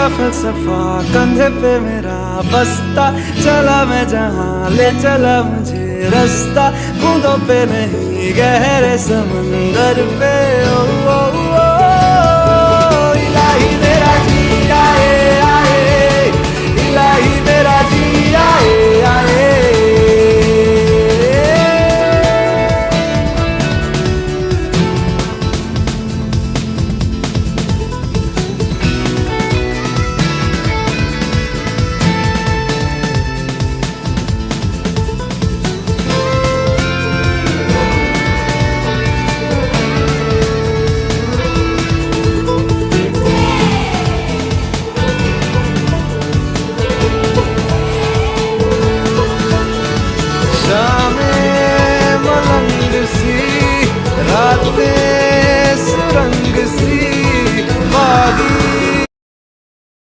तेरा फलसफा कंधे पे मेरा बस्ता, चला मैं जहाँ ले चला मुझे रास्ता, बूंदों पे नहीं गहरे समंदर पे। ओ, ओ,